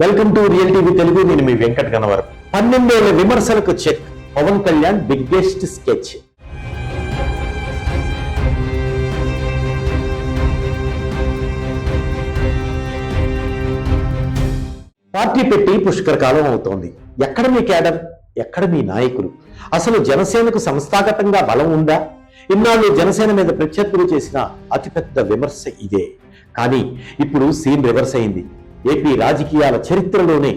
Welcome to real TV Telugu. నేను మీ వెంకట్ గణవరం. 12 ఏళ్ల విమర్శలకు check. Pawan Kalyan biggest sketch. Party పెట్టి పుష్కర కాలం అవుతోంది. ఎక్కడ మీ కేడర్, ఎక్కడ మీ నాయకులు? అసలు జనసేనకు సంస్థాగతంగా బలం ఉందా? ఇన్నాళ్ళు జనసేన మీద ప్రత్యర్థులు చేసిన అతిపెద్ద విమర్శ ఇదే. కానీ ఇప్పుడు సీన్ రివర్స్ అయింది. ఏపీ రాజకీయాల చరిత్రలోనే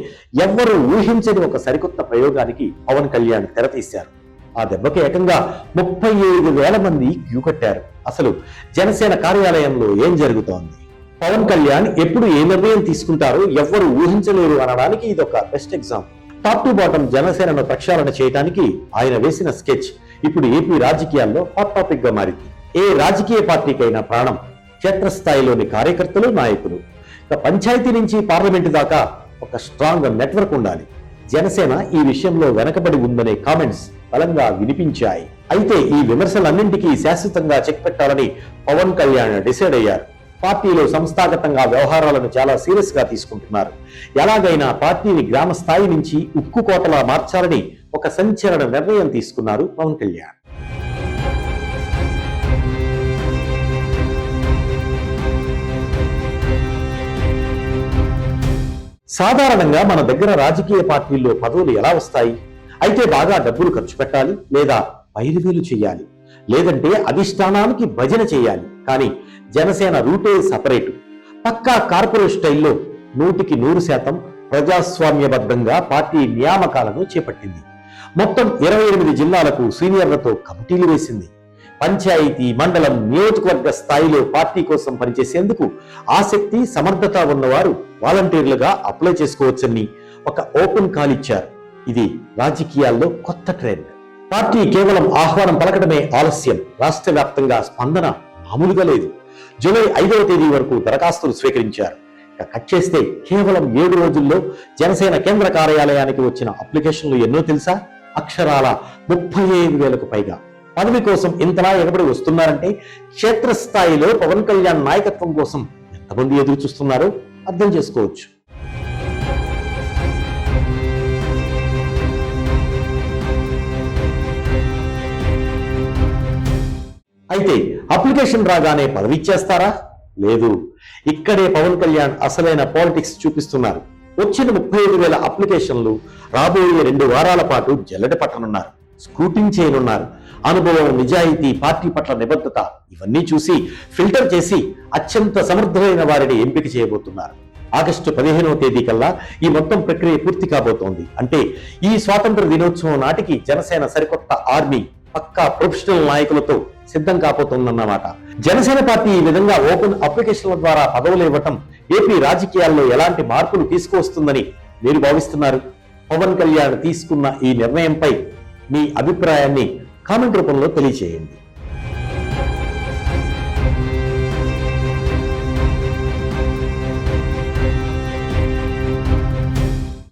ఎవ్వరూ ఊహించని ఒక సరికొత్త ప్రయోగానికి పవన్ కళ్యాణ్ తెరతీశారు. ఆ దెబ్బకి ఏకంగా 35,000 మంది క్యూ కట్టారు. అసలు జనసేన కార్యాలయంలో ఏం జరుగుతోంది? పవన్ కళ్యాణ్ ఎప్పుడు ఏ నిర్ణయం తీసుకుంటారో ఎవ్వరూ ఊహించలేరు అనడానికి ఇదొక best example. Top to bottom జనసేనను ప్రక్షాళన చేయడానికి ఆయన వేసిన స్కెచ్ ఇప్పుడు ఏపీ రాజకీయాల్లో హాట్ టాపిక్ గా మారింది. ఏ రాజకీయ పార్టీకైనా ప్రాణం క్షేత్రస్థాయిలోని కార్యకర్తలు, నాయకులు. పంచాయతీ నుంచి పార్లమెంటు దాకా ఒక స్ట్రాంగ్ నెట్వర్క్ ఉండాలి. జనసేన ఈ విషయంలో వెనకబడి ఉందనే కామెంట్స్ బలంగా వినిపించాయి. అయితే ఈ విమర్శలన్నింటికీ శాశ్వతంగా చెక్ పెట్టాలని పవన్ కళ్యాణ్ డిసైడ్ అయ్యారు. పార్టీలో సంస్థాగతంగా వ్యవహారాలను చాలా సీరియస్ గా తీసుకుంటున్నారు. ఎలాగైనా పార్టీని గ్రామ స్థాయి నుంచి ఉక్కు కోటలా మార్చాలని ఒక సంచలన నిర్ణయం తీసుకున్నారు పవన్ కళ్యాణ్. సాధారణంగా మన దగ్గర రాజకీయ పార్టీల్లో పదవులు ఎలా వస్తాయి? అయితే బాగా డబ్బులు ఖర్చు పెట్టాలి, లేదా పైరువేలు చేయాలి, లేదంటే అధిష్టానానికి భజన చేయాలి. కానీ జనసేన రూటే సపరేటు. పక్కా కార్పొరేట్ స్టైల్లో 100% ప్రజాస్వామ్యబద్ధంగా పార్టీ నియామకాలను చేపట్టింది. మొత్తం 28 జిల్లాలకు సీనియర్లతో కమిటీలు వేసింది. పంచాయతీ, మండలం, నియోజకవర్గ స్థాయిలో పార్టీ కోసం పనిచేసేందుకు ఆసక్తి, సమర్థత ఉన్నవారు వాలంటీర్లుగా అప్లై చేసుకోవచ్చని ఒక ఓపెన్ కాల్ ఇచ్చారు. ఇది రాజకీయాల్లో కొత్త ట్రెండ్. పార్టీ కేవలం ఆహ్వానం పలకడమే ఆలస్యం. రాష్ట్ర వ్యాప్తంగా స్పందన మామూలుగా లేదు. జూలై 5వ తేదీ వరకు దరఖాస్తులు స్వీకరించారు. కట్ చేస్తే కేవలం 7 రోజుల్లో జనసేన కేంద్ర కార్యాలయానికి వచ్చిన అప్లికేషన్లు ఎన్నో తెలుసా? అక్షరాల 35,000కు పైగా. పదవి కోసం ఇంతలా ఎగబడి వస్తున్నారంటే క్షేత్రస్థాయిలో పవన్ కళ్యాణ్ నాయకత్వం కోసం ఎంతమంది ఎదురు చూస్తున్నారో అర్థం చేసుకోవచ్చు. అయితే అప్లికేషన్ రాగానే పదవి ఇచ్చేస్తారా? లేదు. ఇక్కడే పవన్ కళ్యాణ్ అసలైన పాలిటిక్స్ చూపిస్తున్నారు. వచ్చిన 35,000 అప్లికేషన్లు రాబోయే 2 వారాల పాటు జల్లెడ పట్టనున్నారు. స్క్రూటింగ్ చేయనున్నారు. అనుభవం, నిజాయితీ, పార్టీ పట్ల నిబద్ధత ఇవన్నీ చూసి ఫిల్టర్ చేసి అత్యంత సమర్థమైన వారిని ఎంపిక చేయబోతున్నారు. ఆగస్టు 15వ తేదీ కల్లా ఈ మొత్తం ప్రక్రియ పూర్తి కాబోతోంది. అంటే ఈ స్వాతంత్ర దినోత్సవం నాటికి జనసేన సరికొత్త ఆర్మీ పక్కా ప్రొఫెషనల్ నాయకులతో సిద్ధం కాబోతోందన్నమాట. జనసేన పార్టీ ఈ విధంగా ఓపెన్ అప్లికేషన్ల ద్వారా పదవులు ఇవ్వటం ఏపీ రాజకీయాల్లో ఎలాంటి మార్పులు తీసుకువస్తుందని మీరు భావిస్తున్నారు? పవన్ కళ్యాణ్ తీసుకున్న ఈ నిర్ణయంపై మీ అభిప్రాయాన్ని కామెంట్ రూపంలో తెలియజేయండి.